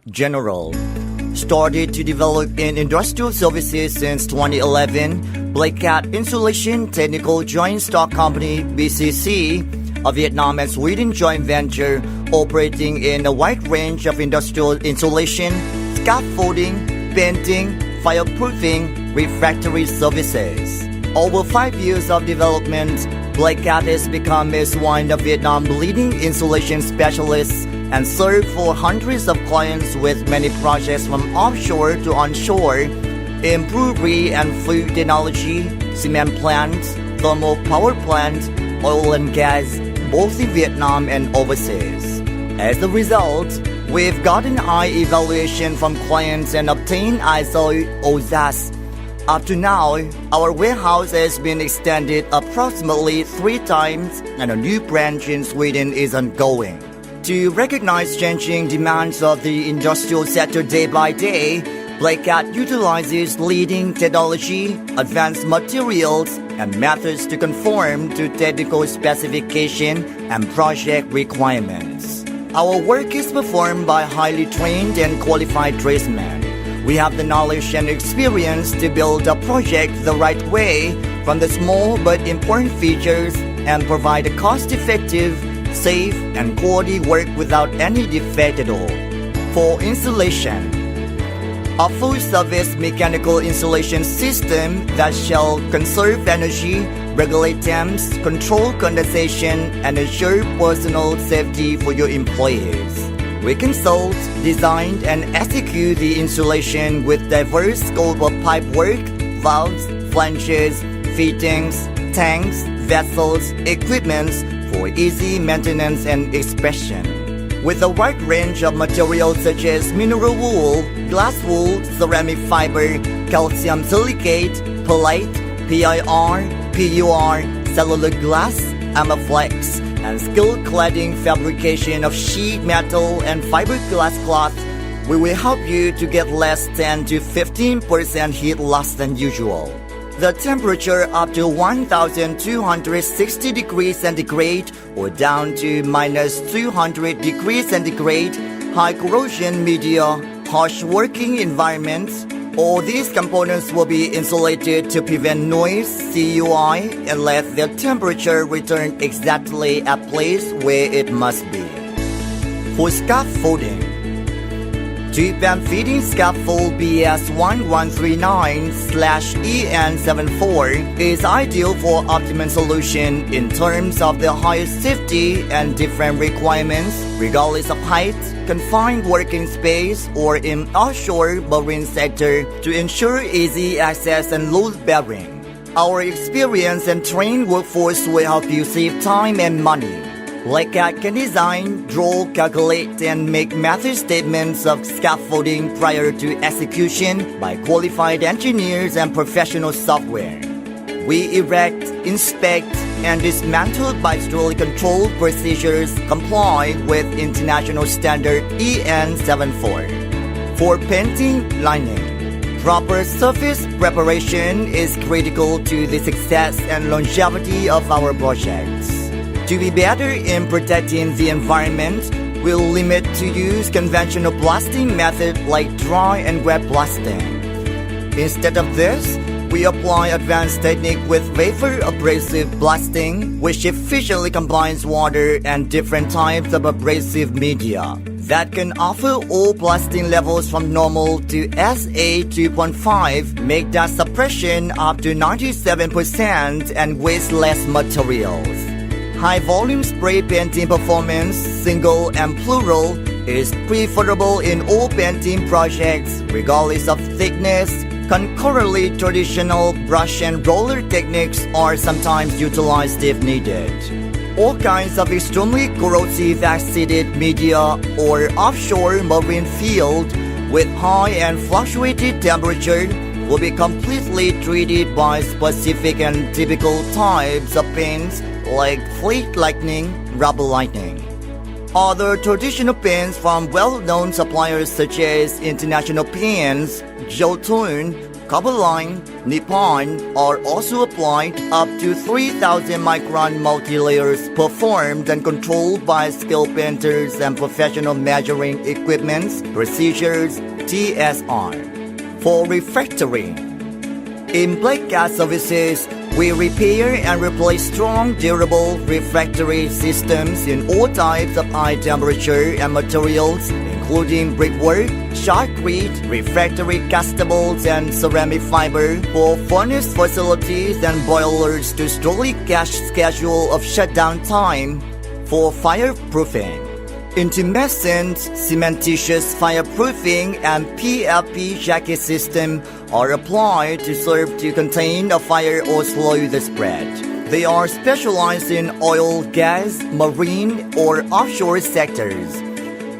General. Started to develop in industrial services since 2011, Black Cat Insulation Technical Joint Stock Company (BCC), a Vietnam and Sweden joint venture operating in a wide range of industrial insulation, scaffolding, painting, fireproofing, refractory services. Over 5 years of development, Black Cat has become one of Vietnam's leading insulation specialists and served for hundreds of clients with many projects from offshore to onshore, in brewery and food technology, cement plants, thermal power plants, oil and gas, both in Vietnam and overseas. As a result, we've gotten high evaluation from clients and obtained ISO OSAS. Up to now, our warehouse has been extended approximately 3 times and a new branch in Sweden is ongoing. To recognize changing demands of the industrial sector day by day, Black Cat utilizes leading technology, advanced materials, and methods to conform to technical specification and project requirements. Our work is performed by highly trained and qualified tradesmen. We have the knowledge and experience to build a project the right way, from the small but important features, and provide a cost-effective, safe, and quality work without any defect at all. For installation, a full-service mechanical insulation system that shall conserve energy, regulate temps, control condensation, and ensure personal safety for your employees. We consult, design, and execute the installation with diverse scope of pipework, valves, flanges, fittings, tanks, vessels, equipments for easy maintenance and inspection. With a wide range of materials such as mineral wool, glass wool, ceramic fiber, calcium silicate, plate, PIR, PUR, cellular glass, Amaflex, and skilled cladding fabrication of sheet metal and fiberglass cloth, we will help you to get less 10 to 15% heat loss than usual. The temperature up to 1260 degrees centigrade or down to minus 200 degrees centigrade, high corrosion media, harsh working environments. All these components will be insulated to prevent noise, CUI, and let their temperature return exactly at place where it must be. For scaffolding, tube and feeding scaffold BS1139/EN74 is ideal for optimum solution in terms of the highest safety and different requirements, regardless of height, confined working space, or in offshore marine sector to ensure easy access and load bearing. Our experienced and trained workforce will help you save time and money. Black Cat can design, draw, calculate, and make method statements of scaffolding prior to execution by qualified engineers and professional software. We erect, inspect, and dismantle by strictly controlled procedures comply with international standard EN74. For painting, lining, proper surface preparation is critical to the success and longevity of our projects. To be better in protecting the environment, we'll limit to use conventional blasting method like dry and wet blasting. Instead of this, we apply advanced technique with vapor abrasive blasting, which efficiently combines water and different types of abrasive media that can offer all blasting levels from normal to SA 2.5, make dust suppression up to 97% and waste less materials. High volume spray painting performance, single and plural, is preferable in all painting projects regardless of thickness. Concurrently, traditional brush and roller techniques are sometimes utilized if needed. All kinds of extremely corrosive acidic media or offshore marine field with high and fluctuated temperature will be completely treated by specific and typical types of paints like flake lightning, rubber lightning. Other traditional paints from well-known suppliers such as International Paints, Jotun, Copperline, Nippon are also applied. Up to 3,000 micron multi-layers performed and controlled by skilled painters and professional measuring equipments, procedures, TSR. For refractory, in Blackcat Services, we repair and replace strong, durable refractory systems in all types of high temperature and materials, including brickwork, shotcrete, refractory castables, and ceramic fiber for furnace facilities and boilers to strictly catch schedule of shutdown time for fireproofing. Intumescent, cementitious fireproofing and PFP jacket system are applied to serve to contain a fire or slow the spread. They are specialized in oil, gas, marine, or offshore sectors.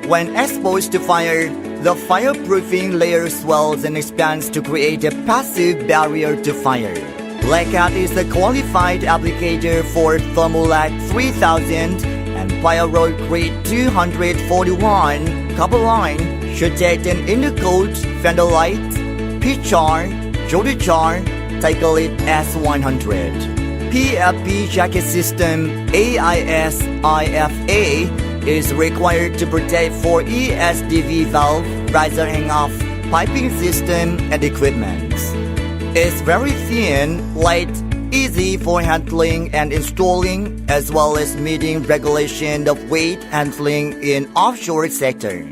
When exposed to fire, the fireproofing layer swells and expands to create a passive barrier to fire. Blackcat is a qualified applicator for Thermolac 3000 and Pyrocrete 241, Copperline, Shutecton Intercoat, Fenderlite, Pichar, Jodichar, Tycolit S100. PFP jacket system AIS-IFA is required to protect for ESDV valve, riser hang-off, piping system, and equipment. It's very thin, light, easy for handling and installing, as well as meeting regulation of weight handling in offshore sector.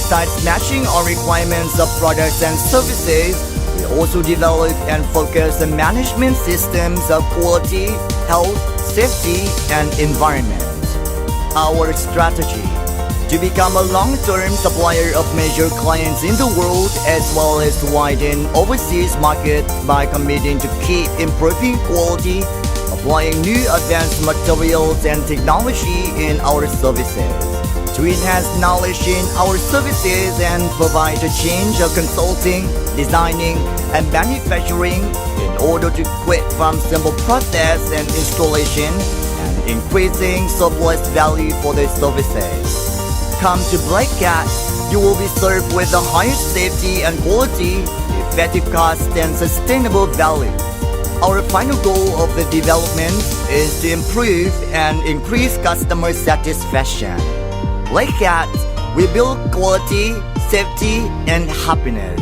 Besides matching our requirements of products and services, we also develop and focus on management systems of quality, health, safety, and environment. Our strategy to become a long-term supplier of major clients in the world as well as to widen overseas market by committing to keep improving quality, applying new advanced materials and technology in our services, to enhance knowledge in our services and provide a change of consulting, designing, and manufacturing in order to quit from simple process and installation and increasing surplus value for their services. Come to Black Cat, you will be served with the highest safety and quality, effective cost, and sustainable value. Our final goal of the development is to improve and increase customer satisfaction. Black Cat, we build quality, safety, and happiness.